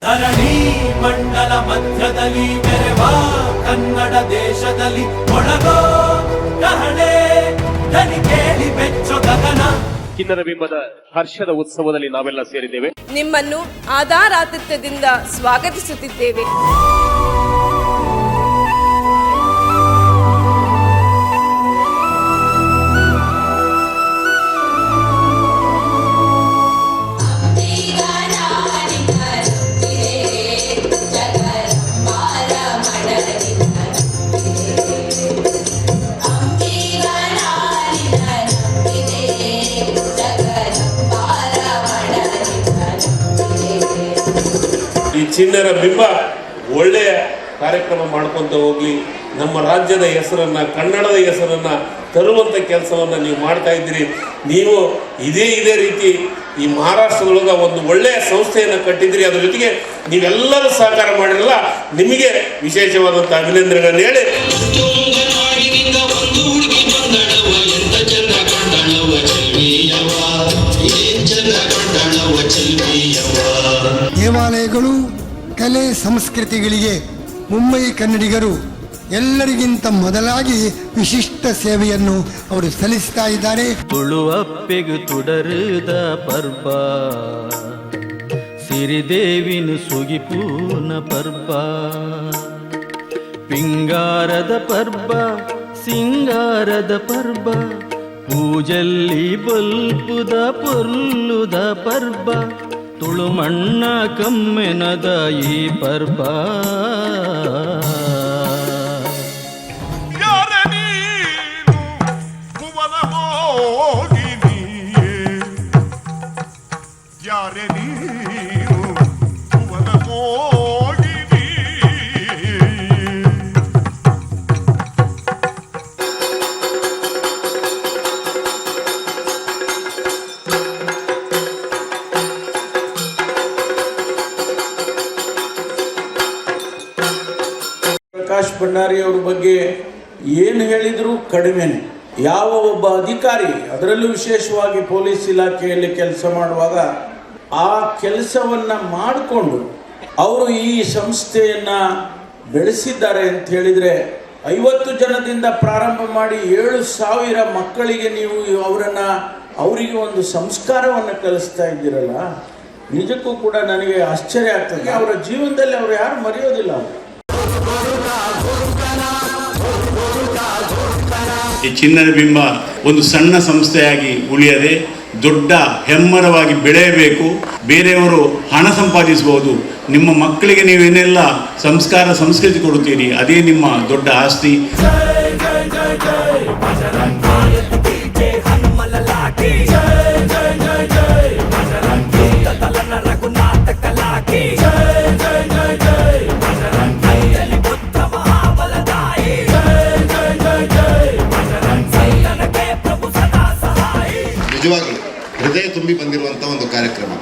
ಧರಣಿ ಮಂಡಲ ಮಧ್ಯದಲ್ಲಿ ಮೆರೆವ ಕನ್ನಡ ದೇಶದಲ್ಲಿ ಒಳಗೋ ಕಹಳೆ ದನಿ ಕೇಳಿ ಬೆಚ್ಚೋ ಗಗನ. ಕಿನ್ನರ ಬಿಂಬದ ಹರ್ಷದ ಉತ್ಸವದಲ್ಲಿ ನಾವೆಲ್ಲ ಸೇರಿದ್ದೇವೆ. ನಿಮ್ಮನ್ನು ಆಧಾರಾತಿಥ್ಯದಿಂದ ಸ್ವಾಗತಿಸುತ್ತಿದ್ದೇವೆ. ಈ ಚಿನ್ನರ ಬಿಂಬ ಒಳ್ಳೆಯ ಕಾರ್ಯಕ್ರಮ ಮಾಡ್ಕೊಂತ ಹೋಗ್ಲಿ, ನಮ್ಮ ರಾಜ್ಯದ ಹೆಸರನ್ನ, ಕನ್ನಡದ ಹೆಸರನ್ನ ತರುವಂತ ಕೆಲಸವನ್ನ ನೀವು ಮಾಡ್ತಾ ಇದ್ದೀರಿ. ನೀವು ಇದೇ ರೀತಿ ಈ ಮಹಾರಾಷ್ಟ್ರದೊಳಗ ಒಂದು ಒಳ್ಳೆಯ ಸಂಸ್ಥೆಯನ್ನು ಕಟ್ಟಿದ್ರಿ. ಅದ್ರ ಜೊತೆಗೆ ನೀವೆಲ್ಲರೂ ಸಹಕಾರ ಮಾಡಿರಲ್ಲ, ನಿಮಗೆ ವಿಶೇಷವಾದಂತಹ ಅಭಿನಂದನೆಗಳನ್ನು ಹೇಳಿ ದೇವಾಲಯಗಳು, ಕಲೆ, ಸಂಸ್ಕೃತಿಗಳಿಗೆ ಮುಂಬೈ ಕನ್ನಡಿಗರು ಎಲ್ಲರಿಗಿಂತ ಮೊದಲಾಗಿ ವಿಶಿಷ್ಟ ಸೇವೆಯನ್ನು ಅವರು ಸಲ್ಲಿಸ್ತಾ ಇದ್ದಾರೆ. ತುಳುವಪ್ಪೆಗು ತುಡರುದ ಪರ್ಬ, ಸಿರಿದೇವಿನು ಸುಗಿಪೂನ ಪರ್ಬ, ಪಿಂಗಾರದ ಪರ್ಬ, ಸಿಂಗಾರದ ಪರ್ಬ, ಪೂಜಲ್ಲಿ ಬಲ್ಪುದ ಪೊರ್ಲುದ ಪರ್ಬ, ತುಳುಮಣ್ಣ ಕಮ್ಮೆನದ ಈ ಪರ್ಬ. ಪ್ರಕಾಶ್ ಭಂಡಾರಿ ಅವರ ಬಗ್ಗೆ ಏನು ಹೇಳಿದರೂ ಕಡಿಮೆನೆ. ಯಾವ ಒಬ್ಬ ಅಧಿಕಾರಿ, ಅದರಲ್ಲೂ ವಿಶೇಷವಾಗಿ ಪೊಲೀಸ್ ಇಲಾಖೆಯಲ್ಲಿ ಕೆಲಸ ಮಾಡುವಾಗ ಆ ಕೆಲಸವನ್ನು ಮಾಡಿಕೊಂಡು ಅವರು ಈ ಸಂಸ್ಥೆಯನ್ನು ಬೆಳೆಸಿದ್ದಾರೆ ಅಂತ ಹೇಳಿದರೆ, 50 ಜನದಿಂದ ಪ್ರಾರಂಭ ಮಾಡಿ 7,000 ಮಕ್ಕಳಿಗೆ ನೀವು ಅವರಿಗೆ ಒಂದು ಸಂಸ್ಕಾರವನ್ನು ಕಲಿಸ್ತಾ ಇದ್ದೀರಲ್ಲ, ನಿಜಕ್ಕೂ ಕೂಡ ನನಗೆ ಆಶ್ಚರ್ಯ ಆಗ್ತದೆ. ಅವರ ಜೀವನದಲ್ಲಿ ಅವರು ಯಾರು ಮರೆಯೋದಿಲ್ಲ. ಈ ಚಿನ್ನದ ಬಿಂಬ ಒಂದು ಸಣ್ಣ ಸಂಸ್ಥೆಯಾಗಿ ಉಳಿಯದೆ ದೊಡ್ಡ ಹೆಮ್ಮರವಾಗಿ ಬೆಳೆಯಬೇಕು. ಬೇರೆಯವರು ಹಣ ಸಂಪಾದಿಸಬಹುದು, ನಿಮ್ಮ ಮಕ್ಕಳಿಗೆ ನೀವೇನೆಲ್ಲ ಸಂಸ್ಕಾರ ಸಂಸ್ಕೃತಿ ಕೊಡುತ್ತೀರಿ, ಅದೇ ನಿಮ್ಮ ದೊಡ್ಡ ಆಸ್ತಿ. ನಿಜವಾಗ್ಲೂ ಹೃದಯ ತುಂಬಿ ಬಂದಿರುವಂಥ ಒಂದು ಕಾರ್ಯಕ್ರಮ.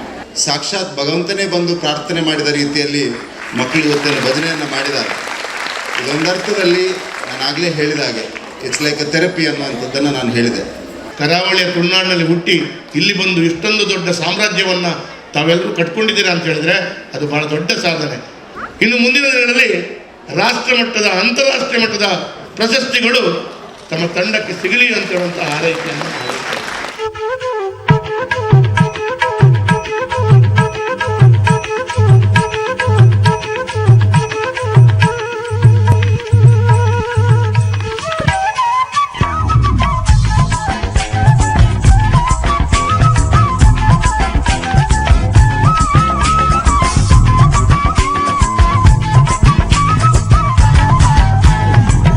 ಸಾಕ್ಷಾತ್ ಭಗವಂತನೇ ಬಂದು ಪ್ರಾರ್ಥನೆ ಮಾಡಿದ ರೀತಿಯಲ್ಲಿ ಮಕ್ಕಳು ಇವತ್ತೇನು ಭಜನೆಯನ್ನು ಮಾಡಿದ್ದಾರೆ. ಇದೊಂದರ್ಥದಲ್ಲಿ ನಾನು ಆಗಲೇ ಹೇಳಿದ ಹಾಗೆ ಇಟ್ಸ್ ಲೈಕ್ ಅ ಥೆರಪಿ ಅನ್ನುವಂಥದ್ದನ್ನು ನಾನು ಹೇಳಿದೆ. ಕರಾವಳಿಯ ತುಳುನಾಡಿನಲ್ಲಿ ಹುಟ್ಟಿ ಇಲ್ಲಿ ಬಂದು ಇಷ್ಟೊಂದು ದೊಡ್ಡ ಸಾಮ್ರಾಜ್ಯವನ್ನು ತಾವೆಲ್ಲರೂ ಕಟ್ಕೊಂಡಿದ್ದೀರಾ ಅಂತ ಹೇಳಿದ್ರೆ ಅದು ಬಹಳ ದೊಡ್ಡ ಸಾಧನೆ. ಇನ್ನು ಮುಂದಿನ ದಿನಗಳಲ್ಲಿ ರಾಷ್ಟ್ರ ಮಟ್ಟದ, ಅಂತಾರಾಷ್ಟ್ರೀಯ ಮಟ್ಟದ ಪ್ರಶಸ್ತಿಗಳು ತಮ್ಮ ತಂಡಕ್ಕೆ ಸಿಗಲಿ ಅಂತ ಹೇಳುವಂಥ ಹಾರೈಕೆಯನ್ನು ಮಾಡುತ್ತಾರೆ.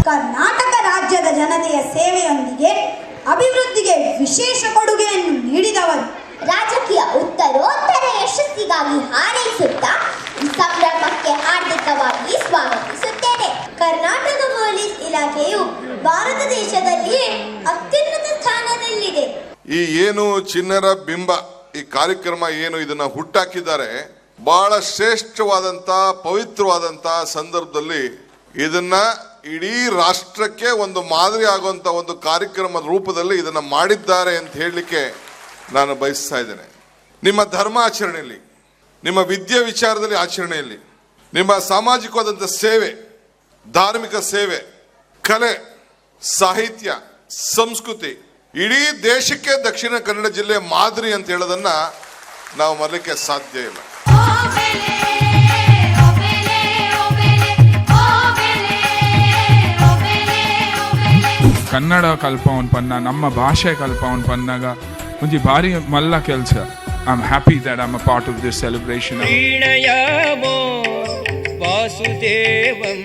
ಕರ್ನಾಟಕ ರಾಜ್ಯದ ಜನತೆಯ ಸೇವೆಯೊಂದಿಗೆ ಅಭಿವೃದ್ಧಿಗೆ ವಿಶೇಷ ಕೊಡುಗೆಯನ್ನು ನೀಡಿದವರು. ರಾಜಕೀಯ ಉತ್ತರೋತ್ತರ ಯಶಸ್ಸಿಗಾಗಿ ಹಾರೈಸುತ್ತಾ ಈ ಸಂಭ್ರಮಕ್ಕೆ ಹಾರ್ದಿಕವಾಗಿ ಸ್ವಾಗತಿಸುತ್ತೇನೆ. ಕರ್ನಾಟಕ ಪೊಲೀಸ್ ಇಲಾಖೆಯು ಭಾರತ ದೇಶದಲ್ಲಿಯೇ ಅತ್ಯುನ್ನತ ಸ್ಥಾನದಲ್ಲಿದೆ. ಈ ಏನು ಚಿನ್ನರ ಬಿಂಬ ಈ ಕಾರ್ಯಕ್ರಮ ಏನು ಇದನ್ನ ಹುಟ್ಟಾಕಿದ್ದಾರೆ, ಬಹಳ ಶ್ರೇಷ್ಠವಾದಂತ ಪವಿತ್ರವಾದಂತ ಸಂದರ್ಭದಲ್ಲಿ ಇದನ್ನ ಇಡೀ ರಾಷ್ಟ್ರಕ್ಕೆ ಒಂದು ಮಾದರಿ ಆಗುವಂತ ಒಂದು ಕಾರ್ಯಕ್ರಮದ ರೂಪದಲ್ಲಿ ಇದನ್ನ ಮಾಡಿದ್ದಾರೆ ಅಂತ ಹೇಳಲಿಕ್ಕೆ ನಾನು ಬಯಸ್ತಾ ಇದ್ದೇನೆ. ನಿಮ್ಮ ಧರ್ಮಾಚರಣೆಯಲ್ಲಿ ನಿಮ್ಮ ವಿದ್ಯೆ ವಿಚಾರದಲ್ಲಿ ಆಚರಣೆಯಲ್ಲಿ, ನಿಮ್ಮ ಸಾಮಾಜಿಕವಾದಂಥ ಸೇವೆ, ಧಾರ್ಮಿಕ ಸೇವೆ, ಕಲೆ, ಸಾಹಿತ್ಯ, ಸಂಸ್ಕೃತಿ ಇಡೀ ದೇಶಕ್ಕೆ ದಕ್ಷಿಣ ಕನ್ನಡ ಜಿಲ್ಲೆ ಮಾದರಿ ಅಂತ ಹೇಳೋದನ್ನ ನಾವು ಮರಲಿಕ್ಕೆ ಸಾಧ್ಯ ಇಲ್ಲ. ಕನ್ನಡ ಕಲ್ಪವನ್ ಪನ್ನ ನಮ್ಮ ಭಾಷೆ ಕಲ್ಪವನ್ ಪನ್ನಾಗ ಒಂಜಿ ಬಾರಿ ಮಲ್ಲ ಕೆಲಸ. I am happy that I am a part of this celebration. ಪ್ರೀಣಯಾಮೋ ವಾಸುದೇವಂ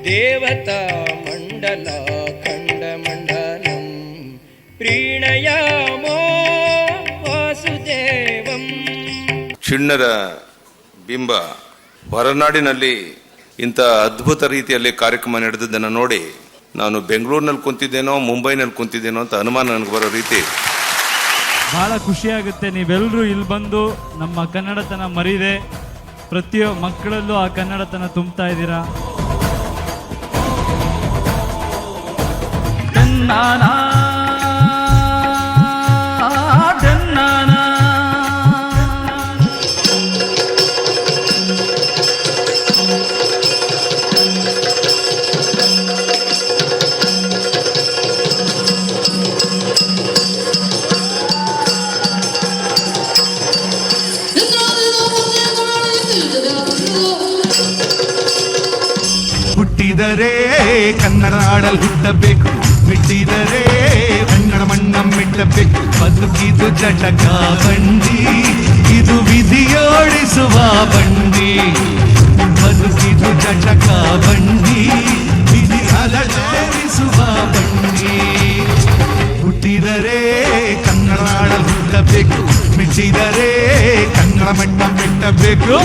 ದೇವತಾ ಮಂಡಲ ಖಂಡ ಮಂಡಲಂ ಪ್ರೀಣಯಾಮೋ ವಾಸುದೇವಂ. ಚಿಣ್ಣರ ಬಿಂಬ ಹೊರನಾಡಿನಲ್ಲಿ ಇಂಥ ಅದ್ಭುತ ರೀತಿಯಲ್ಲಿ ಕಾರ್ಯಕ್ರಮ ನಡೆದಿದ್ದನ್ನು ನೋಡಿ ನಾನು ಬೆಂಗಳೂರಿನಲ್ಲಿ ಕುಂತಿದ್ದೇನೋ ಮುಂಬೈನಲ್ಲಿ ಕುಂತಿದ್ದೇನೋ ಅಂತ ಅನುಮಾನ ನನಗೆ ಬರೋ ರೀತಿ. ಬಹಳ ಖುಷಿಯಾಗುತ್ತೆ. ನೀವೆಲ್ಲರೂ ಇಲ್ಲಿ ಬಂದು ನಮ್ಮ ಕನ್ನಡತನ ಮರಿದೆ ಪ್ರತಿಯೊಬ್ಬ ಮಕ್ಕಳಲ್ಲೂ ಆ ಕನ್ನಡತನ ತುಂಬ್ತಾ ಇದ್ದೀರಾ. ಹುಟ್ಟಿದರೆ ಕನ್ನಡ ನಾಡಲ್ಲಿ ಹುಟ್ಟಬೇಕು, ಬಿಟ್ಟಿದರೆ ಕನ್ನಡ ಮಣ್ಣ ಮೆಟ್ಟಬೇಕು. ಬದುಕಿದು ಜಟಕ ಬಂಡಿ, ಇದು ವಿಧಿಯೋಡಿಸುವ ಬಂಡಿ. ಬದುಕಿದು ಜಟಕ ಬಂಡಿ, ವಿಧಿ ಅಲಟೇರಿಸುವ ಬಂಡಿ. ಹುಟ್ಟಿದರೆ ಕನ್ನಡ ನಾಡಲ್ಲಿ ಹುಟ್ಟಬೇಕು, ಬಿಟ್ಟಿದರೆ ಕನ್ನಡ ಮಣ್ಣ ಮೆಟ್ಟಬೇಕು.